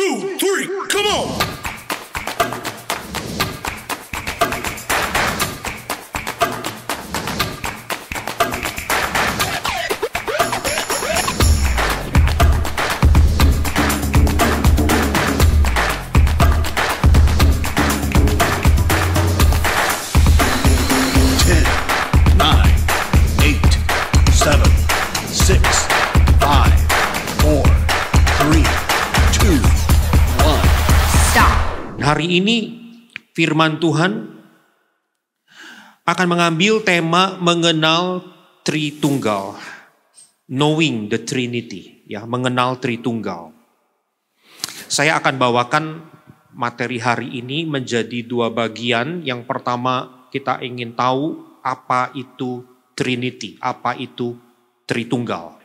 2, 3, come on! Hari ini firman Tuhan akan mengambil tema mengenal Tritunggal, knowing the Trinity, ya, mengenal Tritunggal. Saya akan bawakan materi hari ini menjadi dua bagian. Yang pertama, kita ingin tahu apa itu Trinity, apa itu Tritunggal.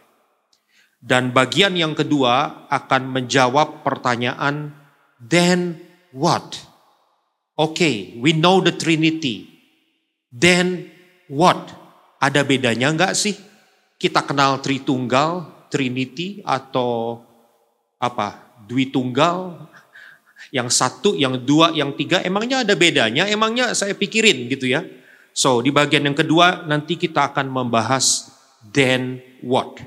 Dan bagian yang kedua akan menjawab pertanyaan, then what? Okay, we know the Trinity. Then what? Ada bedanya enggak sih? Kita kenal Tritunggal, Trinity, atau apa? Dwitunggal, yang satu, yang dua, yang tiga. Emangnya ada bedanya? Emangnya saya pikirin gitu ya. So, di bagian yang kedua nanti kita akan membahas then what.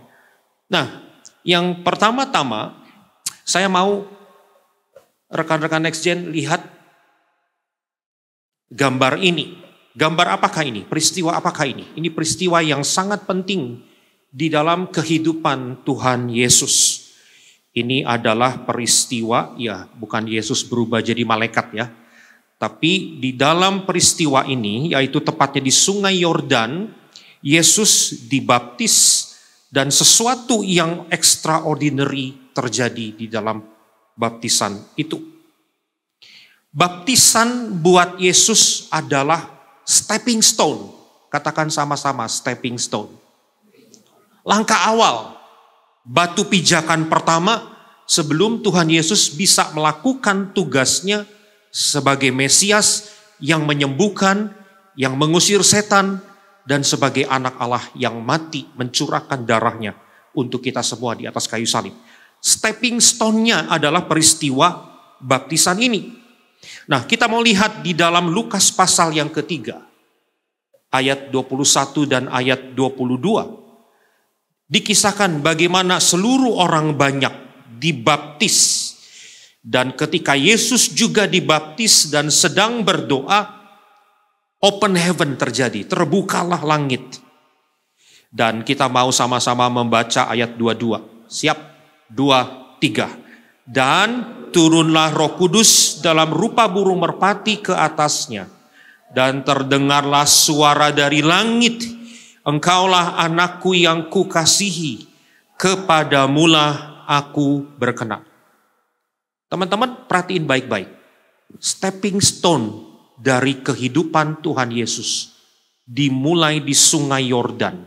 Nah, yang pertama-tama saya mau rekan-rekan NextGen lihat gambar ini. Gambar apakah ini? Peristiwa apakah ini? Ini peristiwa yang sangat penting di dalam kehidupan Tuhan Yesus. Ini adalah peristiwa, ya, bukan Yesus berubah jadi malaikat ya. Tapi di dalam peristiwa ini, yaitu tepatnya di Sungai Yordan, Yesus dibaptis dan sesuatu yang extraordinary terjadi di dalam baptisan itu. Baptisan buat Yesus adalah stepping stone. Katakan sama-sama, stepping stone. Langkah awal, batu pijakan pertama sebelum Tuhan Yesus bisa melakukan tugasnya sebagai Mesias yang menyembuhkan, yang mengusir setan, dan sebagai anak Allah yang mati mencurahkan darahnya untuk kita semua di atas kayu salib. Stepping stone-nya adalah peristiwa baptisan ini. Nah, kita mau lihat di dalam Lukas pasal yang ketiga, ayat 21 dan ayat 22. Dikisahkan bagaimana seluruh orang banyak dibaptis. Dan ketika Yesus juga dibaptis dan sedang berdoa, open heaven terjadi, terbukalah langit. Dan kita mau sama-sama membaca ayat 22. Siap? 2, 3. Dan turunlah Roh Kudus dalam rupa burung merpati ke atasnya. Dan terdengarlah suara dari langit, engkaulah anakku yang kukasihi, kepadamulah aku berkenan. Teman-teman perhatiin baik-baik. Stepping stone dari kehidupan Tuhan Yesus dimulai di Sungai Yordan.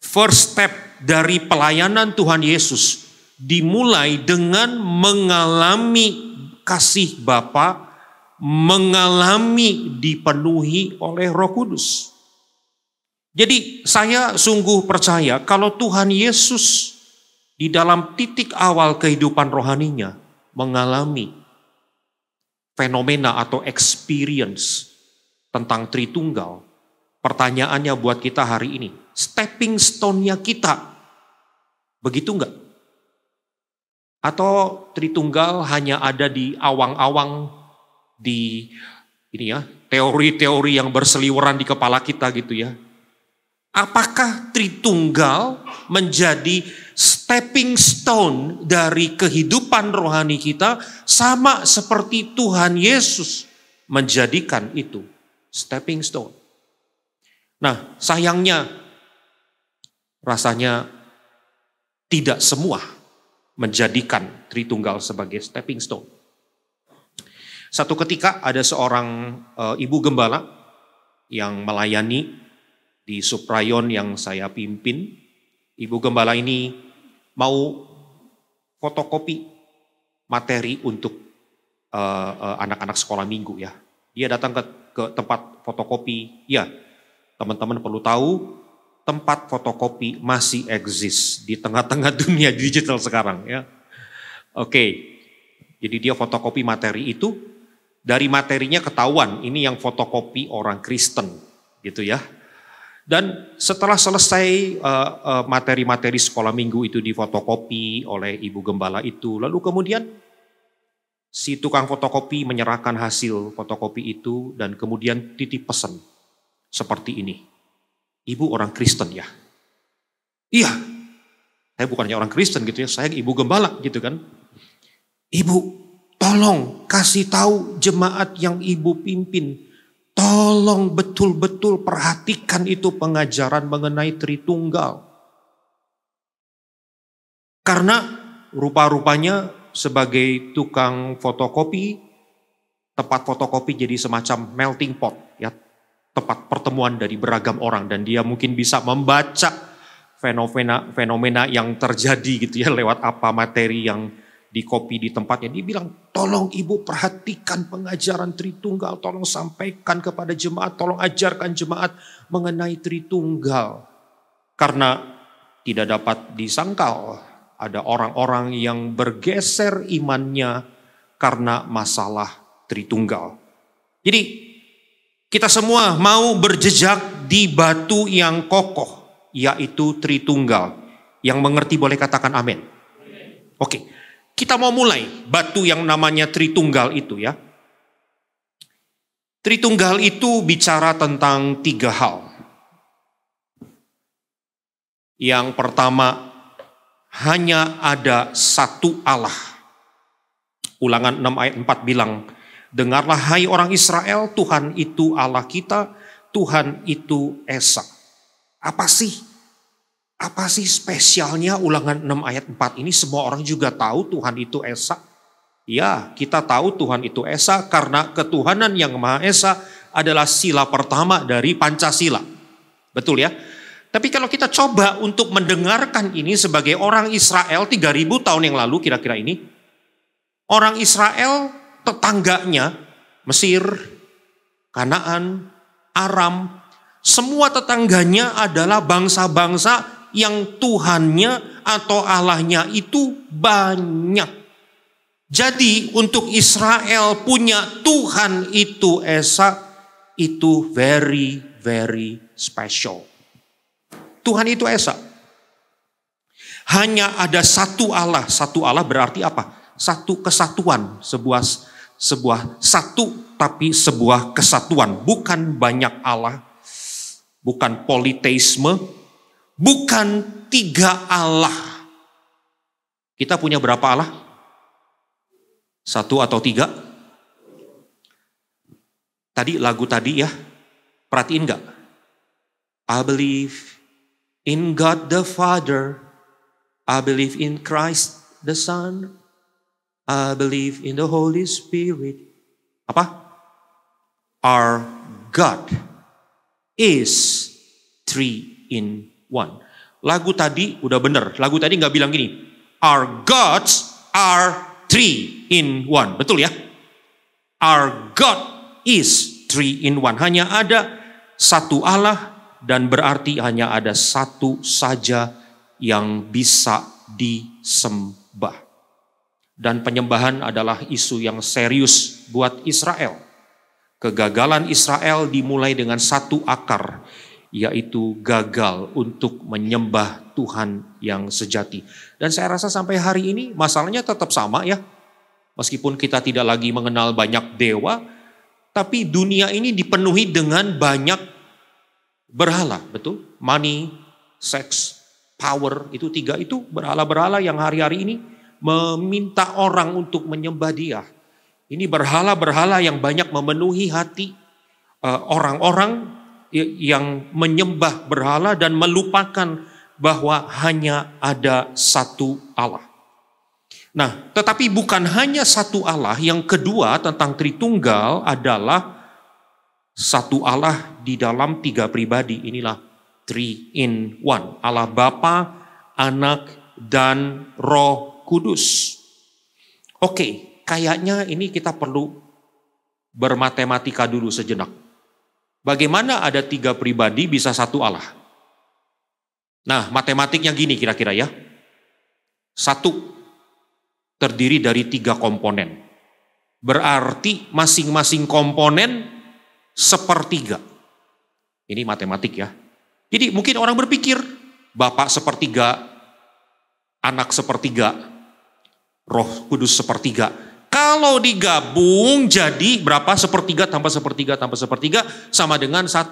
First step dari pelayanan Tuhan Yesus dimulai dengan mengalami kasih Bapa, mengalami dipenuhi oleh Roh Kudus. Jadi saya sungguh percaya kalau Tuhan Yesus di dalam titik awal kehidupan rohaninya mengalami fenomena atau experience tentang Tritunggal, pertanyaannya buat kita hari ini, stepping stone-nya kita begitu enggak? Atau Tritunggal hanya ada di awang-awang, di ini ya, teori-teori yang berseliweran di kepala kita gitu ya. Apakah Tritunggal menjadi stepping stone dari kehidupan rohani kita sama seperti Tuhan Yesus menjadikan itu stepping stone? Nah, sayangnya rasanya tidak semua menjadikan Tritunggal sebagai stepping stone. Satu ketika ada seorang ibu gembala yang melayani di Suprayon yang saya pimpin. Ibu gembala ini mau fotokopi materi untuk anak-anak sekolah minggu ya. Dia datang ke tempat fotokopi. Ya, teman-teman perlu tahu tempat fotokopi masih eksis di tengah-tengah dunia digital sekarang ya. Oke. Jadi dia fotokopi materi itu, dari materinya ketahuan ini yang fotokopi orang Kristen gitu ya. Dan setelah selesai materi-materi sekolah minggu itu difotokopi oleh ibu gembala itu, lalu kemudian si tukang fotokopi menyerahkan hasil fotokopi itu dan kemudian titip pesan seperti ini. Ibu orang Kristen ya? Iya, saya bukannya orang Kristen gitu ya, saya ibu gembala gitu kan. Ibu, tolong kasih tahu jemaat yang ibu pimpin, tolong betul-betul perhatikan itu pengajaran mengenai Tritunggal. Karena rupa-rupanya sebagai tukang fotokopi, tempat fotokopi jadi semacam melting pot, ya, tempat pertemuan dari beragam orang, dan dia mungkin bisa membaca fenomena yang terjadi gitu ya lewat apa materi yang dikopi di tempatnya. Dia bilang, tolong ibu perhatikan pengajaran Tritunggal, tolong sampaikan kepada jemaat, tolong ajarkan jemaat mengenai Tritunggal. Karena tidak dapat disangkal, ada orang-orang yang bergeser imannya karena masalah Tritunggal. Jadi kita semua mau berjejak di batu yang kokoh, yaitu Tritunggal. Yang mengerti boleh katakan amin. Oke. Kita mau mulai batu yang namanya Tritunggal itu ya. Tritunggal itu bicara tentang 3 hal. Yang pertama, hanya ada satu Allah. Ulangan 6 ayat 4 bilang, dengarlah hai orang Israel, Tuhan itu Allah kita, Tuhan itu Esa. Apa sih spesialnya Ulangan 6 ayat 4 ini? Semua orang juga tahu Tuhan itu Esa. Ya, kita tahu Tuhan itu Esa karena ketuhanan yang Maha Esa adalah sila pertama dari Pancasila. Betul ya? Tapi kalau kita coba untuk mendengarkan ini sebagai orang Israel 3000 tahun yang lalu kira-kira ini. Orang Israel tetangganya Mesir, Kanaan, Aram, semua tetangganya adalah bangsa-bangsa yang Tuhannya atau Allahnya itu banyak. Jadi untuk Israel punya Tuhan itu Esa, itu very very special. Tuhan itu Esa. Hanya ada satu Allah. Satu Allah berarti apa? Satu kesatuan. Sebuah satu tapi sebuah kesatuan. Bukan banyak Allah. Bukan politeisme. Bukan 3 Allah. Kita punya berapa Allah? 1 atau 3? Tadi lagu tadi ya, perhatiin gak? I believe in God the Father, I believe in Christ the Son, I believe in the Holy Spirit. Apa? Our God is 3 in 1. Lagu tadi udah bener. Lagu tadi gak bilang gini, our gods are 3 in 1. Betul ya? Our God is 3 in 1. Hanya ada satu Allah dan berarti hanya ada satu saja yang bisa disembah. Dan penyembahan adalah isu yang serius buat Israel. Kegagalan Israel dimulai dengan satu akar, yaitu gagal untuk menyembah Tuhan yang sejati. Dan saya rasa sampai hari ini masalahnya tetap sama ya. Meskipun kita tidak lagi mengenal banyak dewa, tapi dunia ini dipenuhi dengan banyak berhala, betul? Money, sex, power, itu 3 itu berhala-berhala yang hari-hari ini meminta orang untuk menyembah dia. Ini berhala-berhala yang banyak memenuhi hati orang-orang yang menyembah berhala dan melupakan bahwa hanya ada satu Allah. Nah, tetapi bukan hanya satu Allah. Yang kedua tentang Tritunggal adalah satu Allah di dalam 3 pribadi. Inilah 3 in 1. Allah Bapa, Anak, dan Roh Kudus. Oke, kayaknya ini kita perlu bermatematika dulu sejenak. Bagaimana ada 3 pribadi bisa satu Allah? Nah, matematiknya gini kira-kira ya. 1, terdiri dari 3 komponen. Berarti masing-masing komponen sepertiga. Ini matematik ya. Jadi mungkin orang berpikir, Bapa sepertiga, Anak sepertiga, Roh Kudus sepertiga. Kalau digabung jadi berapa? Sepertiga tambah sepertiga tambah sepertiga sama dengan 1.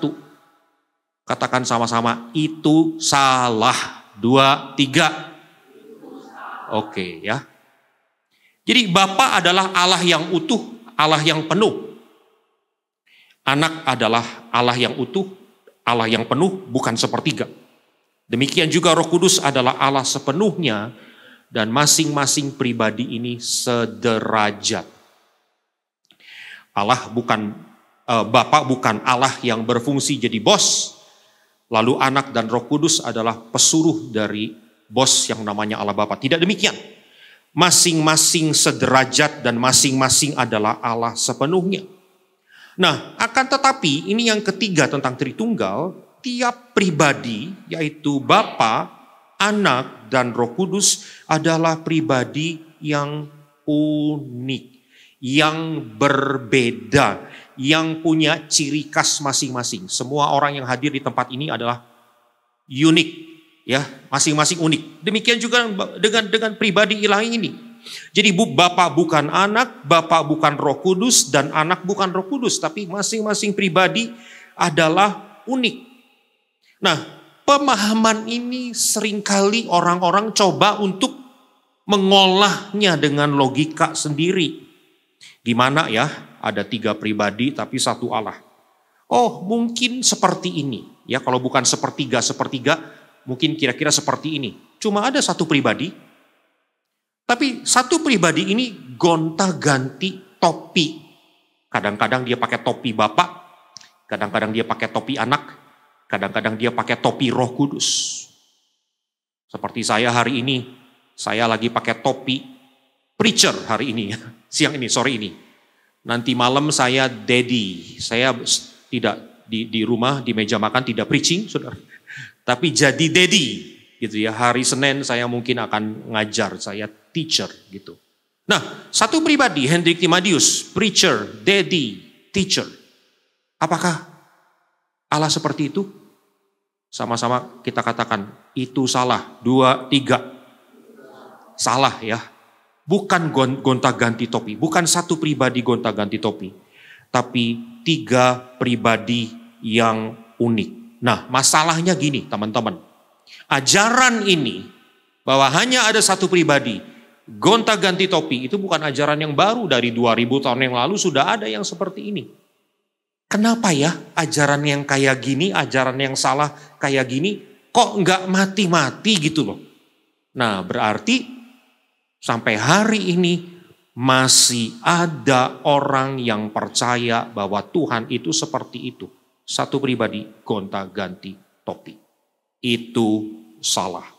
Katakan sama-sama, itu salah. 2, 3. Oke ya. Jadi Bapa adalah Allah yang utuh, Allah yang penuh. Anak adalah Allah yang utuh, Allah yang penuh, bukan sepertiga. Demikian juga Roh Kudus adalah Allah sepenuhnya, dan masing-masing pribadi ini sederajat. Bapa bukan Allah yang berfungsi jadi bos, lalu Anak dan Roh Kudus adalah pesuruh dari bos yang namanya Allah Bapa. Tidak demikian. Masing-masing sederajat dan masing-masing adalah Allah sepenuhnya. Nah, akan tetapi ini yang ketiga tentang Tritunggal, tiap pribadi yaitu Bapa, Anak, dan Roh Kudus adalah pribadi yang unik, yang berbeda, yang punya ciri khas masing-masing. Semua orang yang hadir di tempat ini adalah unik, ya, masing-masing unik. Demikian juga dengan pribadi ilahi ini. Jadi Bapa bukan Anak, Bapa bukan Roh Kudus, dan Anak bukan Roh Kudus, tapi masing-masing pribadi adalah unik. Nah, pemahaman ini seringkali orang-orang coba untuk mengolahnya dengan logika sendiri. Gimana ya, ada 3 pribadi tapi 1 Allah. Oh, mungkin seperti ini. Ya, kalau bukan sepertiga, mungkin kira-kira seperti ini. Cuma ada 1 pribadi, tapi 1 pribadi ini gonta-ganti topi. Kadang-kadang dia pakai topi Bapa, kadang-kadang dia pakai topi Anak, kadang-kadang dia pakai topi Roh Kudus. Seperti saya hari ini, saya lagi pakai topi preacher hari ini, siang ini, sore ini. Nanti malam saya daddy, saya tidak di rumah, di meja makan tidak preaching, saudara. Tapi jadi daddy, gitu ya. Hari Senin saya mungkin akan ngajar, saya teacher, gitu. Nah, 1 pribadi, Hendrik Timadius, preacher, daddy, teacher. Apakah Allah seperti itu? Sama-sama kita katakan, itu salah. 2, 3. Salah ya. Bukan gonta-ganti topi. Bukan 1 pribadi gonta-ganti topi. Tapi 3 pribadi yang unik. Nah, masalahnya gini teman-teman. Ajaran ini, bahwa hanya ada 1 pribadi, gonta-ganti topi, itu bukan ajaran yang baru. Dari 2000 tahun yang lalu sudah ada yang seperti ini. Kenapa ya ajaran yang kayak gini, ajaran yang salah kayak gini, kok nggak mati-mati gitu loh. Nah, berarti sampai hari ini masih ada orang yang percaya bahwa Tuhan itu seperti itu. 1 pribadi gonta-ganti topi. Itu salah.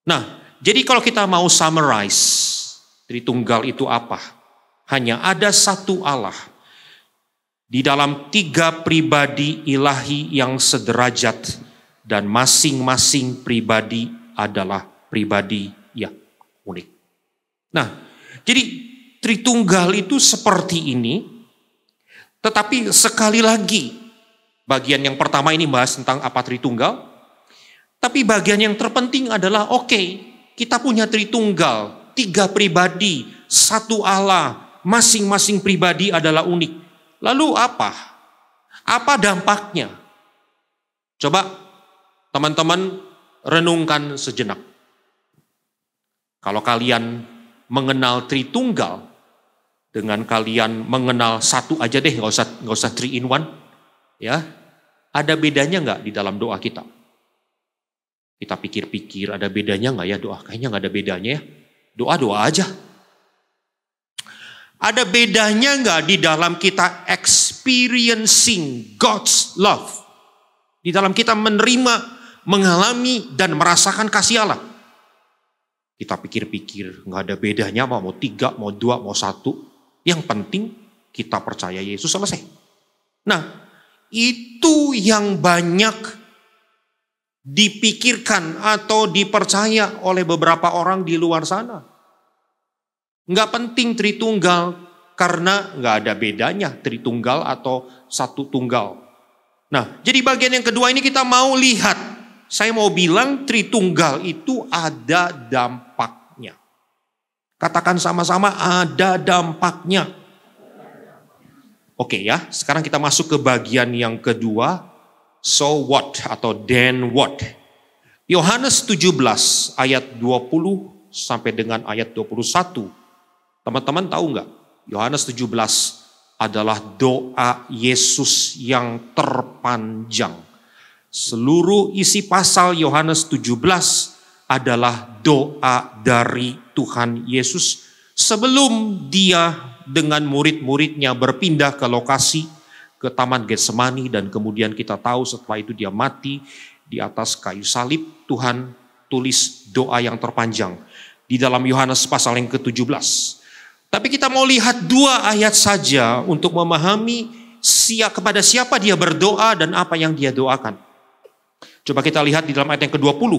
Nah, jadi kalau kita mau summarize, Tritunggal itu apa? Hanya ada 1 Allah. Di dalam 3 pribadi ilahi yang sederajat, dan masing-masing pribadi adalah pribadi yang unik. Nah, jadi Tritunggal itu seperti ini, tetapi sekali lagi, bagian yang pertama ini bahas tentang apa Tritunggal, tapi bagian yang terpenting adalah kita punya Tritunggal, 3 pribadi, 1 Allah, masing-masing pribadi adalah unik. Lalu apa? Apa dampaknya? Coba teman-teman renungkan sejenak. Kalau kalian mengenal Tritunggal, dengan kalian mengenal 1 aja deh, nggak usah 3 in 1, ya. Ada bedanya nggak di dalam doa kita? Kita pikir-pikir, ada bedanya nggak ya doa? Kayaknya nggak ada bedanya ya. Doa-doa aja. Ada bedanya nggak di dalam kita experiencing God's love? Di dalam kita menerima, mengalami, dan merasakan kasih Allah. Kita pikir-pikir, nggak ada bedanya mau 3, mau 2, mau 1. Yang penting kita percaya Yesus, selesai. Nah, itu yang banyak dipikirkan atau dipercaya oleh beberapa orang di luar sana. Nggak penting Tritunggal, karena nggak ada bedanya Tritunggal atau satu tunggal. Nah, jadi bagian yang kedua ini kita mau lihat. Saya mau bilang Tritunggal itu ada dampaknya. Katakan sama-sama, ada dampaknya. Oke ya, sekarang kita masuk ke bagian yang kedua. So what atau then what? Yohanes 17 ayat 20 sampai dengan ayat 21. Teman-teman tahu nggak? Yohanes 17 adalah doa Yesus yang terpanjang. Seluruh isi pasal Yohanes 17 adalah doa dari Tuhan Yesus sebelum dia dengan murid-muridnya berpindah ke lokasi, ke Taman Getsemani, dan kemudian kita tahu setelah itu dia mati di atas kayu salib. Tuhan tulis doa yang terpanjang di dalam Yohanes pasal yang ke-17. Tapi kita mau lihat 2 ayat saja untuk memahami kepada siapa dia berdoa dan apa yang dia doakan. Coba kita lihat di dalam ayat yang ke-20.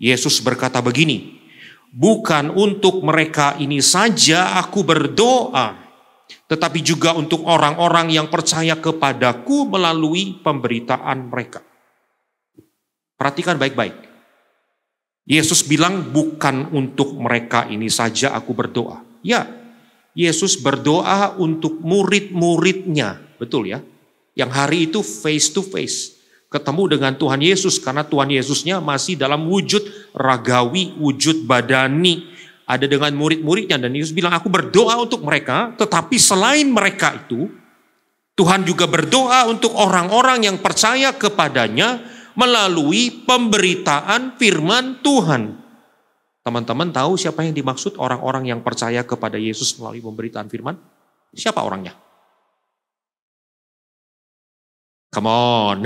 Yesus berkata begini, bukan untuk mereka ini saja aku berdoa, tetapi juga untuk orang-orang yang percaya kepadaku melalui pemberitaan mereka. Perhatikan baik-baik. Yesus bilang bukan untuk mereka ini saja aku berdoa. Ya, Yesus berdoa untuk murid-muridnya, betul ya? Yang hari itu face to face, ketemu dengan Tuhan Yesus, karena Tuhan Yesusnya masih dalam wujud ragawi, wujud badani, ada dengan murid-muridnya. Dan Yesus bilang, aku berdoa untuk mereka, tetapi selain mereka itu, Tuhan juga berdoa untuk orang-orang yang percaya kepadanya melalui pemberitaan firman Tuhan. Teman-teman tahu siapa yang dimaksud orang-orang yang percaya kepada Yesus melalui pemberitaan firman? Siapa orangnya? Come on.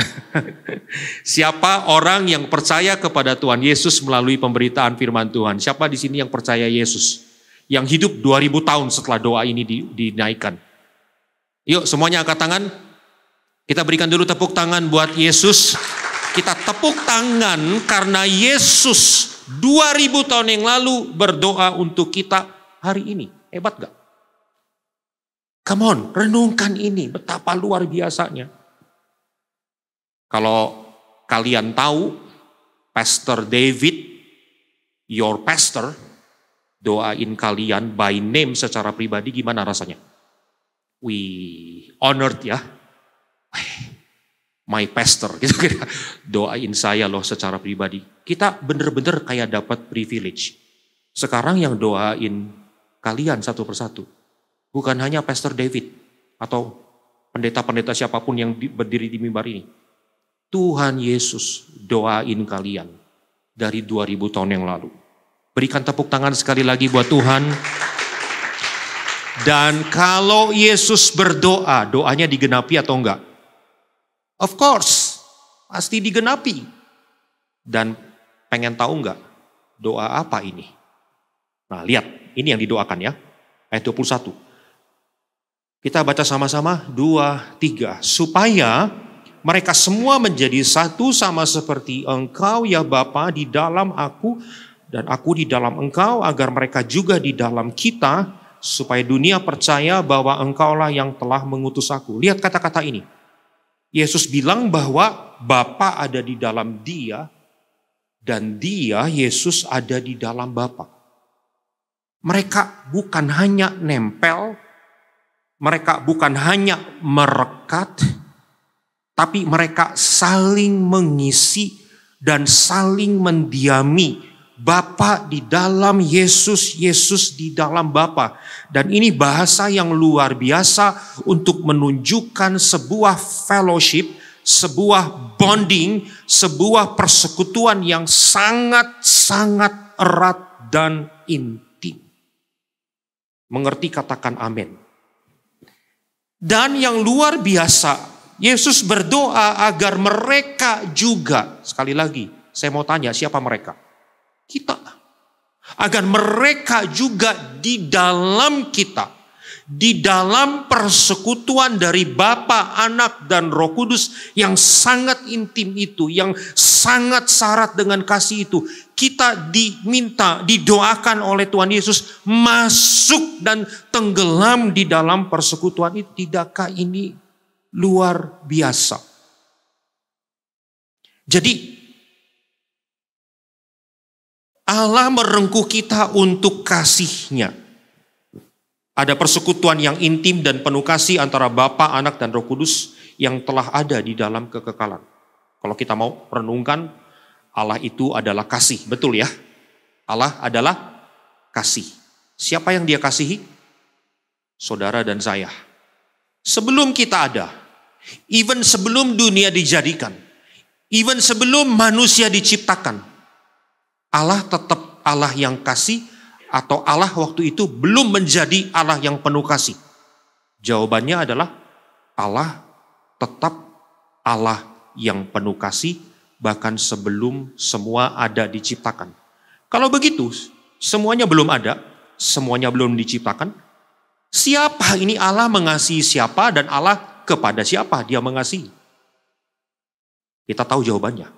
Siapa orang yang percaya kepada Tuhan Yesus melalui pemberitaan firman Tuhan? Siapa di sini yang percaya Yesus? Yang hidup 2000 tahun setelah doa ini dinaikkan. Yuk semuanya angkat tangan. Kita berikan dulu tepuk tangan buat Yesus. Kita tepuk tangan karena Yesus 2000 tahun yang lalu berdoa untuk kita hari ini. Hebat gak? Come on, renungkan ini. Betapa luar biasanya. Kalau kalian tahu, Pastor David, your pastor, doain kalian by name secara pribadi, gimana rasanya? We honored ya. My pastor, gitu kira. Doain saya loh secara pribadi. Kita bener-bener kayak dapat privilege. Sekarang yang doain kalian satu persatu, bukan hanya Pastor David atau pendeta-pendeta siapapun yang berdiri di mimbar ini. Tuhan Yesus doain kalian dari 2000 tahun yang lalu. Berikan tepuk tangan sekali lagi buat Tuhan. Dan kalau Yesus berdoa, doanya digenapi atau enggak? Of course, pasti digenapi. Dan pengen tahu enggak doa apa ini? Nah lihat, ini yang didoakan ya. Ayat 21. Kita baca sama-sama, 2, 3. Supaya mereka semua menjadi satu sama seperti Engkau ya Bapa di dalam aku dan aku di dalam Engkau, agar mereka juga di dalam kita, supaya dunia percaya bahwa Engkaulah yang telah mengutus aku. Lihat kata-kata ini. Yesus bilang bahwa Bapa ada di dalam dia dan dia, Yesus, ada di dalam Bapa. Mereka bukan hanya nempel, mereka bukan hanya merekat, tapi mereka saling mengisi dan saling mendiami. Bapa di dalam Yesus, Yesus di dalam Bapa. Dan ini bahasa yang luar biasa untuk menunjukkan sebuah fellowship, sebuah bonding, sebuah persekutuan yang sangat-sangat erat dan intim. Mengerti, katakan amin. Dan yang luar biasa, Yesus berdoa agar mereka juga, sekali lagi, saya mau tanya siapa mereka? Kita. Agar mereka juga di dalam kita, di dalam persekutuan dari Bapa, Anak, dan Roh Kudus yang sangat intim itu, yang sangat syarat dengan kasih itu, kita diminta, didoakan oleh Tuhan Yesus masuk dan tenggelam di dalam persekutuan itu. Tidakkah ini luar biasa? Jadi Allah merengkuh kita untuk kasih-Nya. Ada persekutuan yang intim dan penuh kasih antara Bapa, Anak, dan Roh Kudus yang telah ada di dalam kekekalan. Kalau kita mau renungkan, Allah itu adalah kasih, betul ya? Allah adalah kasih. Siapa yang Dia kasihi? Saudara dan saya. Sebelum kita ada, even sebelum dunia dijadikan, even sebelum manusia diciptakan, Allah tetap Allah yang kasih, atau Allah waktu itu belum menjadi Allah yang penuh kasih? Jawabannya adalah Allah tetap Allah yang penuh kasih, bahkan sebelum semua ada diciptakan. Kalau begitu, semuanya belum ada, semuanya belum diciptakan, siapa ini Allah mengasihi siapa dan Allah kepada siapa Dia mengasihi? Kita tahu jawabannya.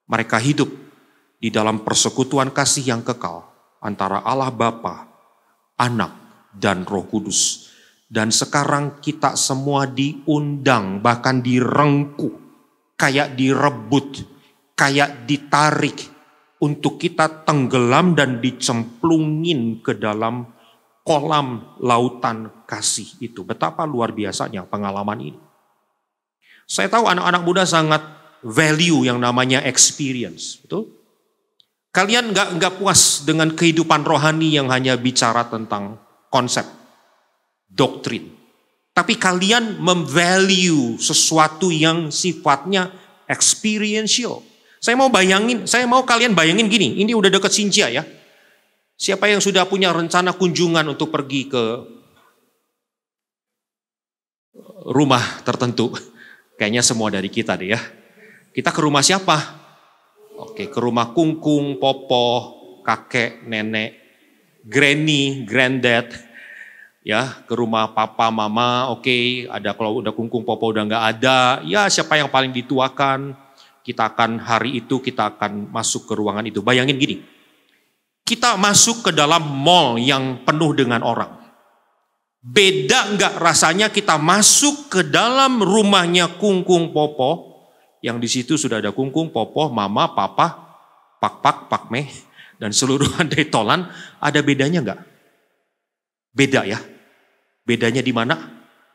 Mereka hidup di dalam persekutuan kasih yang kekal antara Allah Bapa, Anak, dan Roh Kudus. Dan sekarang kita semua diundang, bahkan direngkuh, kayak direbut, kayak ditarik, untuk kita tenggelam dan dicemplungin ke dalam kolam lautan kasih itu. Betapa luar biasanya pengalaman ini. Saya tahu anak-anak muda sangat value yang namanya experience, betul? Kalian nggak puas dengan kehidupan rohani yang hanya bicara tentang konsep, doktrin. Tapi kalian memvalue sesuatu yang sifatnya experiential. Saya mau kalian bayangin gini, ini udah deket Xinjia ya. Siapa yang sudah punya rencana kunjungan untuk pergi ke rumah tertentu? Kayaknya semua dari kita deh ya. Kita ke rumah siapa? Oke, ke rumah kungkung, popo, kakek, nenek, granny, granddad, ya, ke rumah papa, mama. Oke, ada kalau udah kungkung, popo udah nggak ada, ya siapa yang paling dituakan, kita akan hari itu kita akan masuk ke ruangan itu. Bayangin gini, kita masuk ke dalam mall yang penuh dengan orang. Beda nggak rasanya kita masuk ke dalam rumahnya kungkung, popo, yang di situ sudah ada kungkung, popo, mama, papa, pak, pakmeh, dan seluruh andai tolan. Ada bedanya nggak? Beda ya. Bedanya di mana?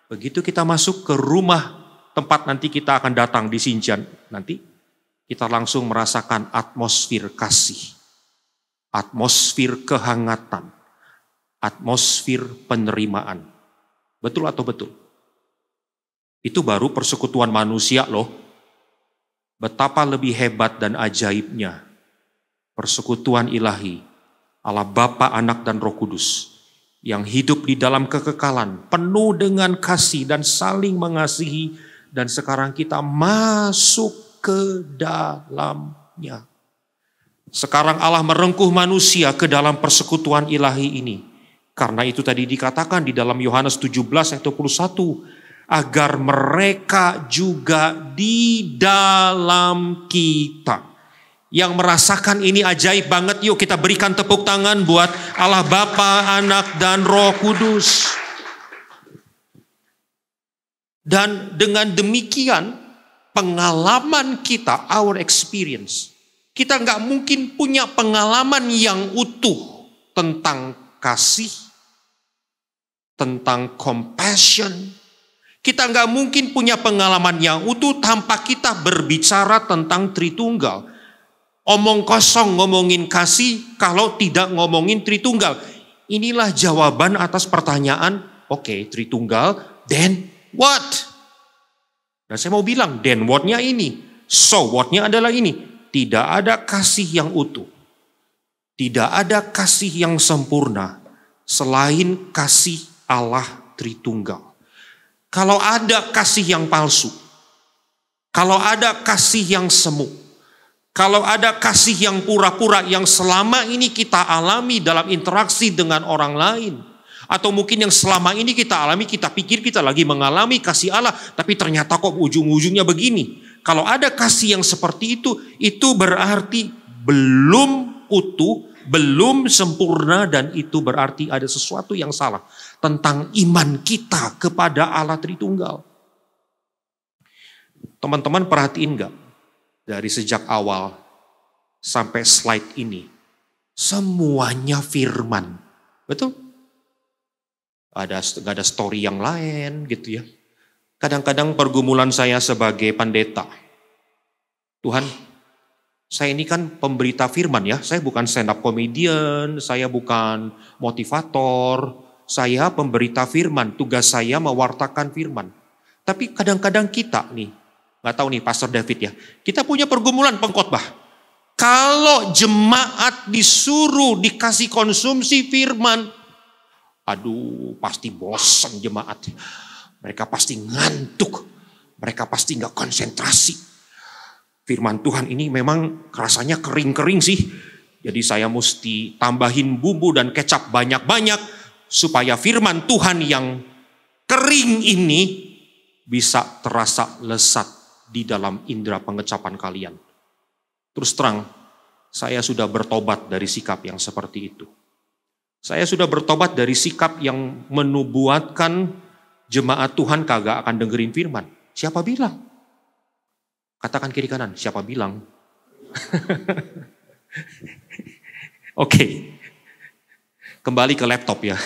Begitu kita masuk ke rumah tempat nanti kita akan datang di Xinjiang nanti, kita langsung merasakan atmosfer kasih, atmosfer kehangatan, atmosfer penerimaan. Betul atau betul? Itu baru persekutuan manusia loh. Betapa lebih hebat dan ajaibnya persekutuan ilahi Allah Bapa, Anak, dan Roh Kudus yang hidup di dalam kekekalan, penuh dengan kasih dan saling mengasihi, dan sekarang kita masuk ke dalamnya. Sekarang Allah merengkuh manusia ke dalam persekutuan ilahi ini. Karena itu tadi dikatakan di dalam Yohanes 17 ayat 21, agar mereka juga di dalam kita. Yang merasakan ini ajaib banget, yuk kita berikan tepuk tangan buat Allah Bapa, Anak, dan Roh Kudus. Dan dengan demikian pengalaman kita, our experience, kita nggak mungkin punya pengalaman yang utuh tentang kasih, tentang compassion. Kita nggak mungkin punya pengalaman yang utuh tanpa kita berbicara tentang Tritunggal. Omong kosong ngomongin kasih kalau tidak ngomongin Tritunggal. Inilah jawaban atas pertanyaan, oke, Tritunggal, then what? Dan saya mau bilang, then what-nya ini. So what-nya adalah ini. Tidak ada kasih yang utuh. Tidak ada kasih yang sempurna selain kasih Allah Tritunggal. Kalau ada kasih yang palsu, kalau ada kasih yang semu, kalau ada kasih yang pura-pura yang selama ini kita alami dalam interaksi dengan orang lain, atau mungkin yang selama ini kita alami, kita pikir kita lagi mengalami kasih Allah, tapi ternyata kok ujung-ujungnya begini. Kalau ada kasih yang seperti itu berarti belum utuh, belum sempurna, dan itu berarti ada sesuatu yang salah tentang iman kita kepada Allah Tritunggal. Teman-teman perhatiin nggak? Dari sejak awal sampai slide ini, semuanya firman. Betul? Gak ada story yang lain gitu ya. Kadang-kadang pergumulan saya sebagai pendeta. Tuhan, saya ini kan pemberita firman ya. Saya bukan stand up comedian, saya bukan motivator. Saya pemberita firman, tugas saya mewartakan firman. Tapi kadang-kadang kita nih, gak tahu nih Pastor David ya. Kita punya pergumulan pengkhotbah. Kalau jemaat disuruh dikasih konsumsi firman, aduh, pasti bosan jemaat. Mereka pasti ngantuk. Mereka pasti nggak konsentrasi. Firman Tuhan ini memang rasanya kering-kering sih. Jadi saya mesti tambahin bumbu dan kecap banyak-banyak supaya firman Tuhan yang kering ini bisa terasa lezat di dalam indera pengecapan kalian. Terus terang, saya sudah bertobat dari sikap yang seperti itu. Saya sudah bertobat dari sikap yang menubuatkan jemaat Tuhan kagak akan dengerin firman. Siapa bilang? Katakan kiri kanan, siapa bilang? Oke. Kembali ke laptop ya.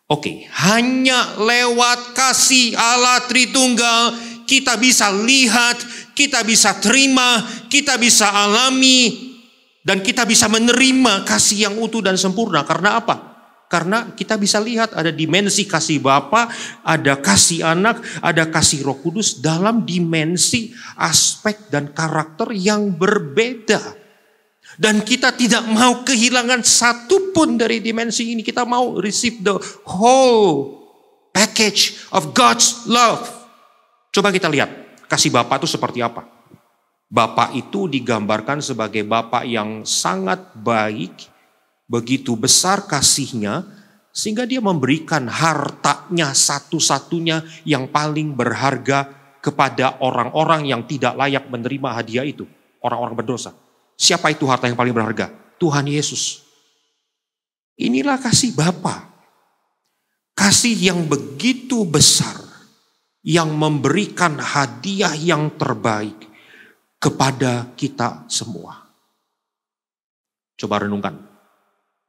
Oke, hanya lewat kasih Allah Tritunggal kita bisa lihat, kita bisa terima, kita bisa alami, dan kita bisa menerima kasih yang utuh dan sempurna. Karena apa? Karena kita bisa lihat ada dimensi kasih Bapa, ada kasih Anak, ada kasih Roh Kudus dalam dimensi, aspek, dan karakter yang berbeda. Dan kita tidak mau kehilangan satu pun dari dimensi ini. Kita mau receive the whole package of God's love. Coba kita lihat kasih Bapa itu seperti apa. Bapa itu digambarkan sebagai Bapa yang sangat baik, begitu besar kasihnya, sehingga dia memberikan hartanya satu-satunya yang paling berharga kepada orang-orang yang tidak layak menerima hadiah itu. Orang-orang berdosa. Siapa itu harta yang paling berharga? Tuhan Yesus. Inilah kasih Bapa. Kasih yang begitu besar, yang memberikan hadiah yang terbaik kepada kita semua. Coba renungkan.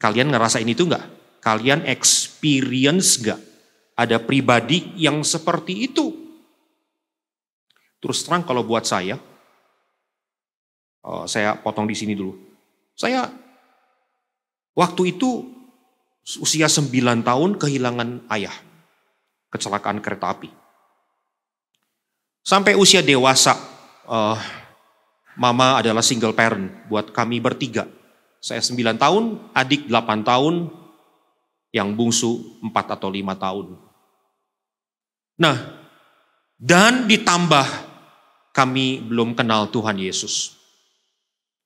Kalian ngerasain itu enggak? Kalian experience enggak? Ada pribadi yang seperti itu? Terus terang kalau buat saya potong di sini dulu. Saya waktu itu usia 9 tahun kehilangan ayah. Kecelakaan kereta api. Sampai usia dewasa, mama adalah single parent buat kami bertiga. Saya 9 tahun, adik 8 tahun, yang bungsu 4 atau 5 tahun. Nah, dan ditambah kami belum kenal Tuhan Yesus.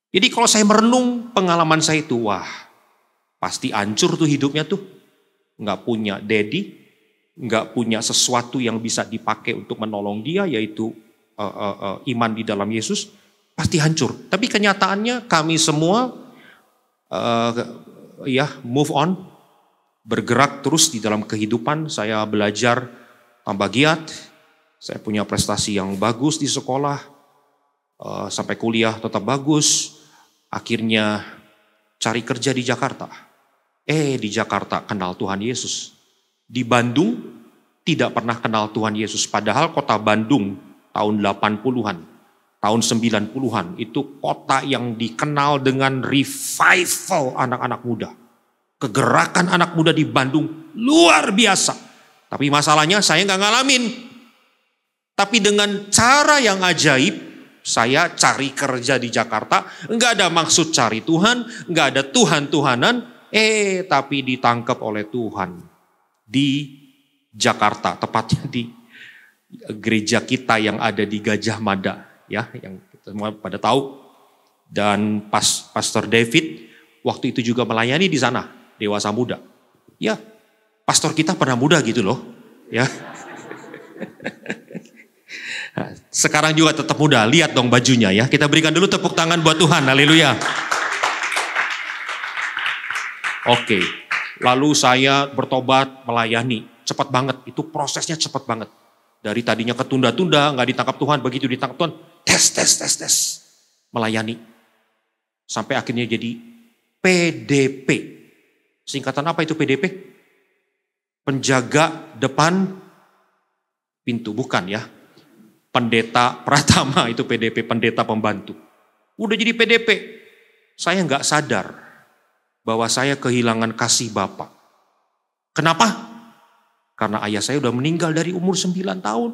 Jadi kalau saya merenung pengalaman saya itu, wah pasti hancur tuh hidupnya tuh. Nggak punya daddy, nggak punya sesuatu yang bisa dipakai untuk menolong dia, yaitu iman di dalam Yesus, pasti hancur. Tapi kenyataannya kami semua move on, bergerak terus di dalam kehidupan. Saya belajar tambah giat, saya punya prestasi yang bagus di sekolah, sampai kuliah tetap bagus. Akhirnya cari kerja di Jakarta. Di Jakarta kenal Tuhan Yesus. Di Bandung tidak pernah kenal Tuhan Yesus. Padahal kota Bandung tahun 80-an, tahun 90-an itu kota yang dikenal dengan revival anak-anak muda. Kegerakan anak muda di Bandung luar biasa. Tapi masalahnya saya nggak ngalamin. Tapi dengan cara yang ajaib, saya cari kerja di Jakarta, nggak ada maksud cari Tuhan, nggak ada Tuhan-Tuhanan, tapi ditangkap oleh Tuhan di Jakarta, tepatnya di gereja kita yang ada di Gajah Mada, ya, yang kita semua pada tahu. Dan Pastor David waktu itu juga melayani di sana, dewasa muda. Ya, pastor kita pernah muda gitu loh, ya. Sekarang juga tetap muda, lihat dong bajunya ya. Kita berikan dulu tepuk tangan buat Tuhan, haleluya. Oke, lalu saya bertobat melayani. Cepat banget, itu prosesnya cepat banget. Dari tadinya ketunda-tunda, gak ditangkap Tuhan, begitu ditangkap Tuhan, tes. Melayani. Sampai akhirnya jadi PDP. Singkatan apa itu PDP? Penjaga depan pintu, bukan ya. Pendeta Pratama itu PDP, pendeta pembantu. Udah jadi PDP, saya gak sadar bahwa saya kehilangan kasih Bapa. Kenapa? Karena ayah saya udah meninggal dari umur 9 tahun.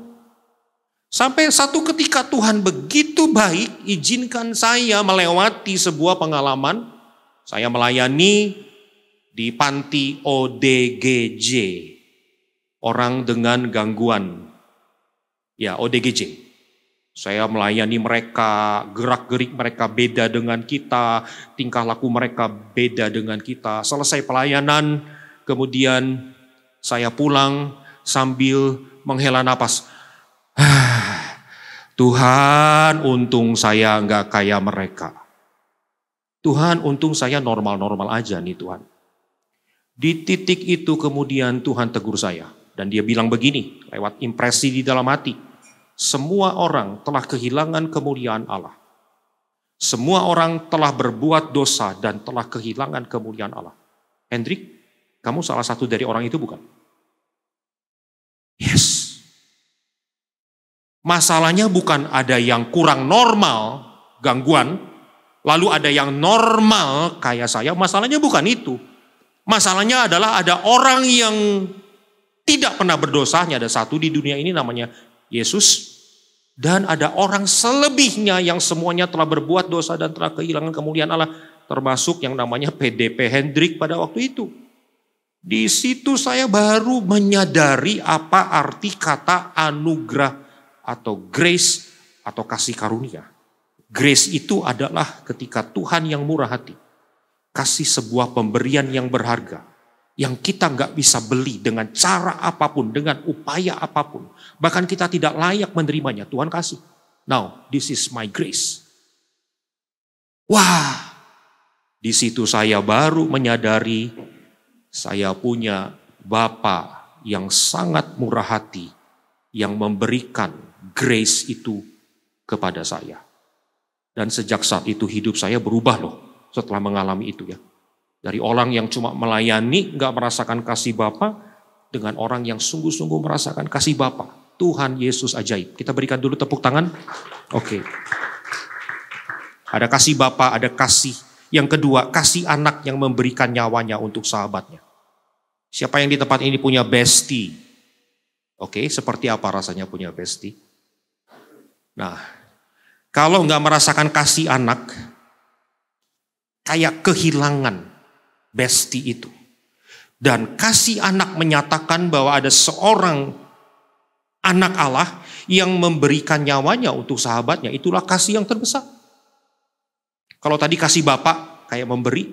Sampai satu ketika Tuhan begitu baik, izinkan saya melewati sebuah pengalaman. Saya melayani di panti ODGJ. Orang dengan gangguan. Ya, ODGJ. Saya melayani mereka, gerak-gerik mereka beda dengan kita, tingkah laku mereka beda dengan kita. Selesai pelayanan, kemudian saya pulang sambil menghela napas. Tuhan, untung saya nggak kayak mereka. Tuhan, untung saya normal-normal aja nih Tuhan. Di titik itu kemudian Tuhan tegur saya. Dan dia bilang begini, lewat impresi di dalam hati. Semua orang telah kehilangan kemuliaan Allah. Semua orang telah berbuat dosa dan telah kehilangan kemuliaan Allah. Hendrik, kamu salah satu dari orang itu bukan? Yes. Masalahnya bukan ada yang kurang normal, gangguan, lalu ada yang normal kayak saya. Masalahnya bukan itu. Masalahnya adalah ada orang yang tidak pernah berdosa. Hanya ada satu di dunia ini namanya Yesus. Dan ada orang selebihnya yang semuanya telah berbuat dosa dan telah kehilangan kemuliaan Allah. Termasuk yang namanya PDP Hendrik pada waktu itu. Di situ saya baru menyadari apa arti kata anugerah atau grace atau kasih karunia. Grace itu adalah ketika Tuhan yang murah hati kasih sebuah pemberian yang berharga yang kita nggak bisa beli dengan cara apapun, dengan upaya apapun. Bahkan kita tidak layak menerimanya, Tuhan kasih. Now, this is my grace. Wah, di situ saya baru menyadari saya punya Bapa yang sangat murah hati yang memberikan grace itu kepada saya. Dan sejak saat itu hidup saya berubah loh setelah mengalami itu ya. Dari orang yang cuma melayani, gak merasakan kasih Bapa, dengan orang yang sungguh-sungguh merasakan kasih Bapa. Tuhan Yesus ajaib. Kita berikan dulu tepuk tangan. Oke. Ada kasih Bapa, ada kasih. Yang kedua, kasih anak yang memberikan nyawanya untuk sahabatnya. Siapa yang di tempat ini punya bestie? Oke, seperti apa rasanya punya bestie? Nah, kalau nggak merasakan kasih anak, kayak kehilangan bestie itu. Dan kasih anak menyatakan bahwa ada seorang anak Allah yang memberikan nyawanya untuk sahabatnya. Itulah kasih yang terbesar. Kalau tadi kasih Bapak kayak memberi,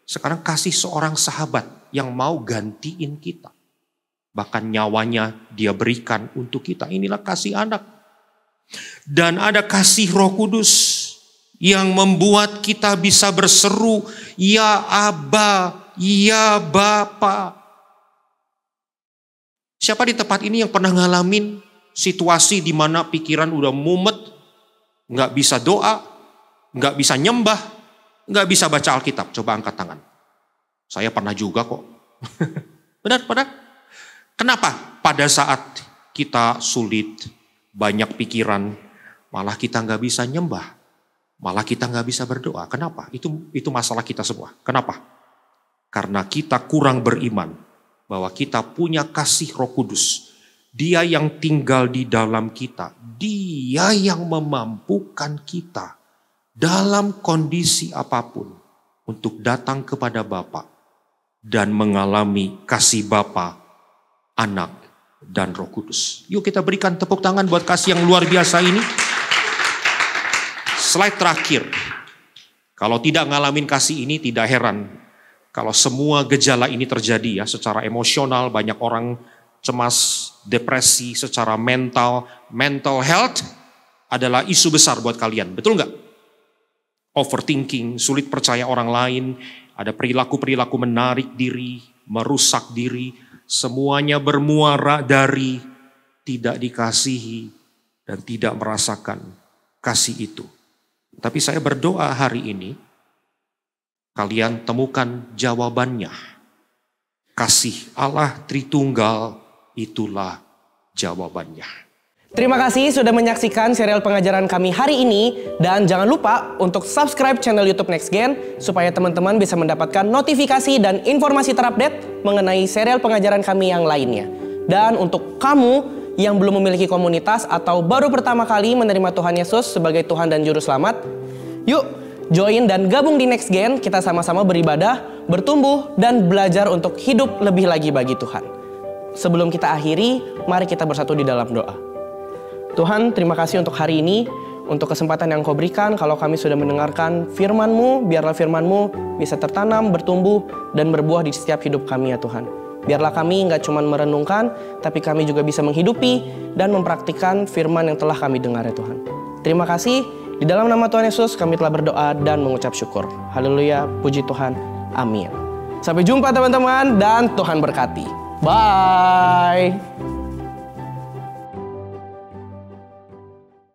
sekarang kasih seorang sahabat yang mau gantiin kita. Bahkan nyawanya dia berikan untuk kita. Inilah kasih anak. Dan ada kasih Roh Kudus yang membuat kita bisa berseru, ya Aba, ya Bapa. Siapa di tempat ini yang pernah ngalamin situasi di mana pikiran udah mumet, nggak bisa doa, nggak bisa nyembah, nggak bisa baca Alkitab? Coba angkat tangan. Saya pernah juga kok. Benar. Kenapa? Pada saat kita sulit, banyak pikiran, malah kita nggak bisa nyembah. Malah kita nggak bisa berdoa. Kenapa? Itu masalah kita semua. Kenapa? Karena kita kurang beriman bahwa kita punya kasih Roh Kudus. Dia yang tinggal di dalam kita. Dia yang memampukan kita dalam kondisi apapun untuk datang kepada Bapa dan mengalami kasih Bapa, Anak, dan Roh Kudus. Yuk kita berikan tepuk tangan buat kasih yang luar biasa ini. Slide terakhir. Kalau tidak ngalamin kasih ini tidak heran kalau semua gejala ini terjadi ya secara emosional. Banyak orang cemas, depresi secara mental health adalah isu besar buat kalian. Betul nggak? Overthinking, sulit percaya orang lain, ada perilaku-perilaku menarik diri, merusak diri, semuanya bermuara dari tidak dikasihi dan tidak merasakan kasih itu. Tapi saya berdoa hari ini, kalian temukan jawabannya. Kasih Allah Tritunggal itulah jawabannya. Terima kasih sudah menyaksikan serial pengajaran kami hari ini. Dan jangan lupa untuk subscribe channel YouTube NextGen supaya teman-teman bisa mendapatkan notifikasi dan informasi terupdate mengenai serial pengajaran kami yang lainnya. Dan untuk kamu yang belum memiliki komunitas atau baru pertama kali menerima Tuhan Yesus sebagai Tuhan dan Juru Selamat, yuk join dan gabung di NextGen. Kita sama-sama beribadah, bertumbuh, dan belajar untuk hidup lebih lagi bagi Tuhan. Sebelum kita akhiri, mari kita bersatu di dalam doa. Tuhan, terima kasih untuk hari ini, untuk kesempatan yang Kau berikan. Kalau kami sudah mendengarkan firman-Mu, biarlah firman-Mu bisa tertanam, bertumbuh, dan berbuah di setiap hidup kami ya Tuhan. Biarlah kami nggak cuma merenungkan, tapi kami juga bisa menghidupi dan mempraktikkan firman yang telah kami dengar ya Tuhan. Terima kasih, di dalam nama Tuhan Yesus kami telah berdoa dan mengucap syukur. Haleluya, puji Tuhan, amin. Sampai jumpa teman-teman, dan Tuhan berkati. Bye.